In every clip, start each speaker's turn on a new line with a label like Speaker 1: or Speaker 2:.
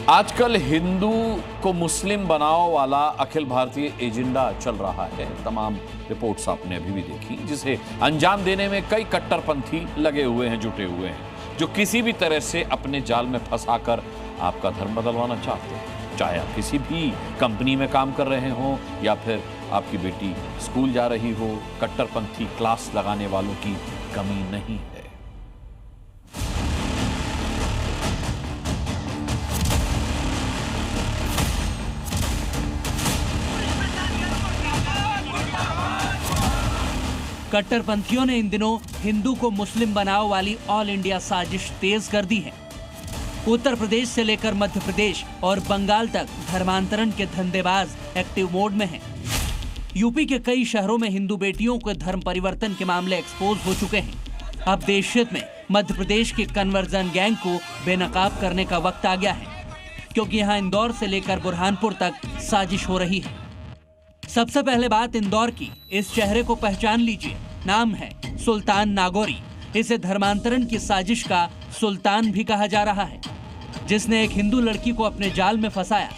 Speaker 1: आजकल हिंदू को मुस्लिम बनाओ वाला अखिल भारतीय एजेंडा चल रहा है। तमाम रिपोर्ट्स आपने अभी भी देखी, जिसे अंजाम देने में कई कट्टरपंथी लगे हुए हैं, जुटे हुए हैं, जो किसी भी तरह से अपने जाल में फंसाकर आपका धर्म बदलवाना चाहते हैं। चाहे आप किसी भी कंपनी में काम कर रहे हो या फिर आपकी बेटी स्कूल जा रही हो, कट्टरपंथी क्लास लगाने वालों की कमी नहीं है।
Speaker 2: कट्टरपंथियों ने इन दिनों हिंदू को मुस्लिम बनाओ वाली ऑल इंडिया साजिश तेज कर दी है। उत्तर प्रदेश से लेकर मध्य प्रदेश और बंगाल तक धर्मांतरण के धंधेबाज एक्टिव मोड में हैं। यूपी के कई शहरों में हिंदू बेटियों के धर्म परिवर्तन के मामले एक्सपोज हो चुके हैं। अब देश हित में मध्य प्रदेश के कन्वर्जन गैंग को बेनकाब करने का वक्त आ गया है, क्योंकि यहाँ इंदौर से लेकर बुरहानपुर तक साजिश हो रही है। सबसे पहले बात इंदौर की। इस चेहरे को पहचान लीजिए, नाम है सुल्तान नागौरी। इसे धर्मांतरण की साजिश का सुल्तान भी कहा जा रहा है, जिसने एक हिंदू लड़की को अपने जाल में फंसाया।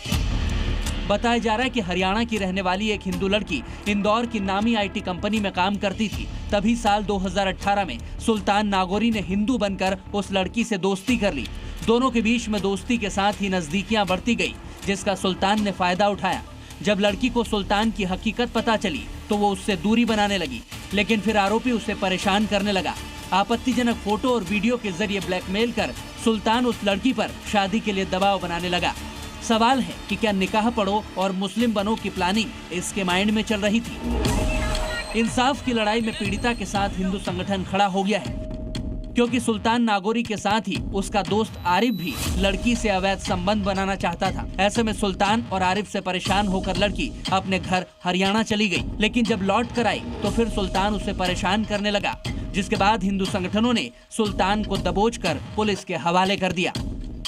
Speaker 2: बताया जा रहा है कि हरियाणा की रहने वाली एक हिंदू लड़की इंदौर की नामी आईटी कंपनी में काम करती थी। तभी साल 2018 में सुल्तान नागौरी ने हिंदू बनकर उस लड़की से दोस्ती कर ली। दोनों के बीच में दोस्ती के साथ ही नजदीकियां बढ़ती गई, जिसका सुल्तान ने फायदा उठाया। जब लड़की को सुल्तान की हकीकत पता चली तो वो उससे दूरी बनाने लगी, लेकिन फिर आरोपी उसे परेशान करने लगा। आपत्तिजनक फोटो और वीडियो के जरिए ब्लैकमेल कर सुल्तान उस लड़की पर शादी के लिए दबाव बनाने लगा। सवाल है कि क्या निकाह पढ़ो और मुस्लिम बनो की प्लानिंग इसके माइंड में चल रही थी। इंसाफ की लड़ाई में पीड़िता के साथ हिंदू संगठन खड़ा हो गया है, क्योंकि सुल्तान नागौरी के साथ ही उसका दोस्त आरिफ भी लड़की से अवैध संबंध बनाना चाहता था। ऐसे में सुल्तान और आरिफ से परेशान होकर लड़की अपने घर हरियाणा चली गई, लेकिन जब लौट कर आई तो फिर सुल्तान उसे परेशान करने लगा, जिसके बाद हिंदू संगठनों ने सुल्तान को दबोचकर पुलिस के हवाले कर दिया।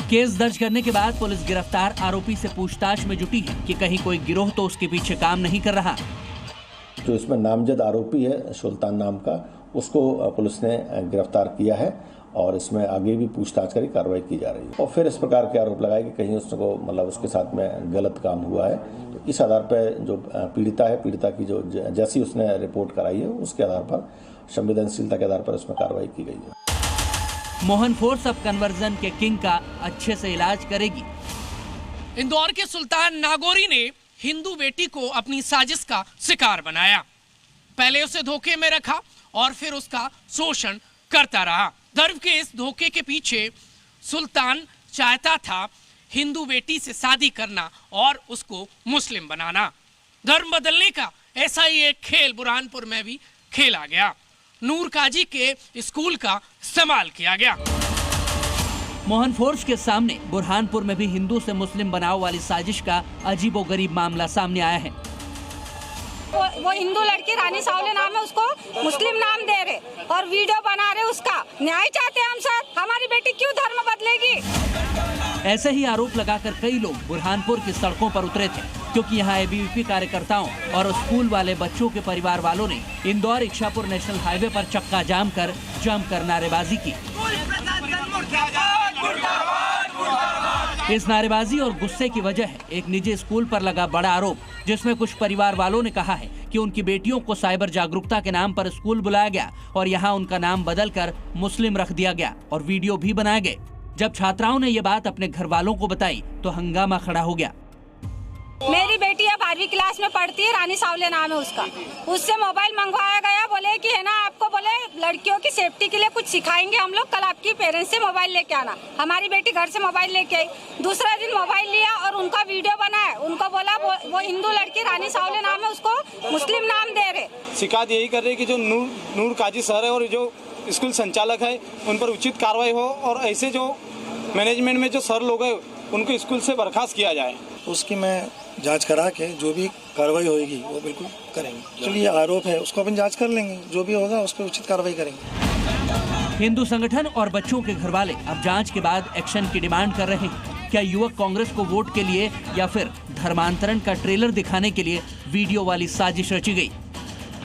Speaker 2: केस दर्ज करने के बाद पुलिस गिरफ्तार आरोपी से पूछताछ में जुटी है कि कहीं कोई गिरोह तो उसके पीछे काम नहीं कर रहा।
Speaker 3: जो इसमें नामजद आरोपी है सुल्तान नाम का, उसको पुलिस ने गिरफ्तार किया है और इसमें आगे भी पूछताछ करी कार्रवाई की जा रही है। और फिर इस प्रकार के आरोप लगाए कि कहीं उसको उसके साथ में गलत काम हुआ है, तो इस आधार पर जो पीड़िता है, पीड़िता की जो जैसी उसने रिपोर्ट कराई है उसके आधार पर, संवेदनशीलता के आधार पर उसमें कार्रवाई की गई है।
Speaker 2: मोहन फोर्स अब कन्वर्जन के किंग का अच्छे से इलाज करेगी।
Speaker 4: इंदौर के सुल्तान नागौरी ने हिंदू बेटी को अपनी साजिश का शिकार बनाया। पहले उसे धोखे में रखा और फिर उसका शोषण करता रहा। धर्म के इस धोखे के पीछे सुल्तान चाहता था हिंदू बेटी से शादी करना और उसको मुस्लिम बनाना। धर्म बदलने का ऐसा ही एक खेल बुरहानपुर में भी खेला गया। नूर काजी के स्कूल का इस्तेमाल किया गया।
Speaker 2: मोहन फोर्स के सामने बुरहानपुर में भी हिंदू से मुस्लिम बनाओ वाली साजिश का अजीबोगरीब मामला सामने आया है।
Speaker 5: वो हिंदू लड़की रानी सावले नाम है, उसको मुस्लिम नाम दे रहे और वीडियो बना रहे। उसका न्याय चाहते हैं हम सर। हमारी बेटी क्यों धर्म बदलेगी?
Speaker 2: ऐसे ही आरोप लगाकर कई लोग बुरहानपुर की सड़कों पर उतरे थे, क्योंकि यहाँ एबीवीपी कार्यकर्ताओं और स्कूल वाले बच्चों के परिवार वालों ने इंदौर इच्छापुर नेशनल हाईवे पर चक्का जाम कर नारेबाजी की। इस नारेबाजी और गुस्से की वजह है एक निजी स्कूल पर लगा बड़ा आरोप, जिसमें कुछ परिवार वालों ने कहा है कि उनकी बेटियों को साइबर जागरूकता के नाम पर स्कूल बुलाया गया और यहां उनका नाम बदलकर मुस्लिम रख दिया गया और वीडियो भी बनाए गए। जब छात्राओं ने ये बात अपने घर वालों को बताई तो हंगामा खड़ा हो गया।
Speaker 5: मेरी बेटी अब 12वीं क्लास में पढ़ती है, रानी सावले नाम है उसका। उससे मोबाइल मंगवाया गया, बोले कि है ना आपको बोले लड़कियों की सेफ्टी के लिए कुछ सिखाएंगे हम लोग, कल आपकी पेरेंट्स से मोबाइल लेके आना। हमारी बेटी घर से मोबाइल लेके आई, दूसरा दिन मोबाइल लिया और उनका वीडियो बनाया। उनको बोला वो हिंदू लड़की रानी सावले नाम है, उसको मुस्लिम नाम दे रहे।
Speaker 6: शिकायत यही कर रहे कि जो नूर काजी सर है और जो स्कूल संचालक है उन पर उचित कार्रवाई हो और ऐसे जो मैनेजमेंट में जो सर लोग हैं उनको स्कूल से बर्खास्त किया जाए।
Speaker 7: उसकी मैं जांच करा के जो भी कार्रवाई होगी वो बिल्कुल करेंगे। चलिए ये आरोप है, उसको अपन जांच कर लेंगे, जो भी होगा उस पर उचित कार्रवाई करेंगे।
Speaker 2: हिंदू संगठन और बच्चों के घर वाले अब जांच के बाद एक्शन की डिमांड कर रहे हैं। क्या युवक कांग्रेस को वोट के लिए या फिर धर्मांतरण का ट्रेलर दिखाने के लिए वीडियो वाली साजिश रची गई?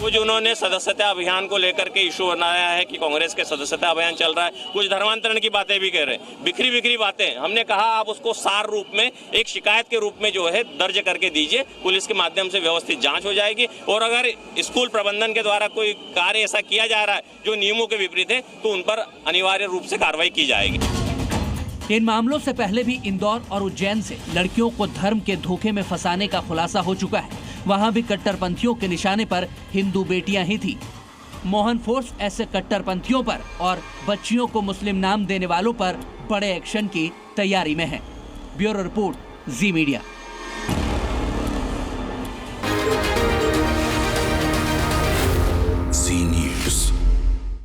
Speaker 8: कुछ उन्होंने सदस्यता अभियान को लेकर के इशू बनाया है कि कांग्रेस के सदस्यता अभियान चल रहा है, कुछ धर्मांतरण की बातें भी कह रहे हैं, बिखरी बिखरी बातें। हमने कहा आप उसको सार रूप में एक शिकायत के रूप में जो है दर्ज करके दीजिए, पुलिस के माध्यम से व्यवस्थित जांच हो जाएगी और अगर स्कूल प्रबंधन के द्वारा कोई कार्य ऐसा किया जा रहा है जो नियमों के विपरीत है तो उन पर अनिवार्य रूप से कार्रवाई की जाएगी।
Speaker 2: इन मामलों से पहले भी इंदौर और उज्जैन से लड़कियों को धर्म के धोखे में फंसाने का खुलासा हो चुका है। वहां भी कट्टरपंथियों के निशाने पर हिंदू बेटियां ही थी। मोहन फोर्स ऐसे कट्टरपंथियों पर और बच्चियों को मुस्लिम नाम देने वालों पर बड़े एक्शन की तैयारी में है। ब्यूरो रिपोर्ट, जी मीडिया।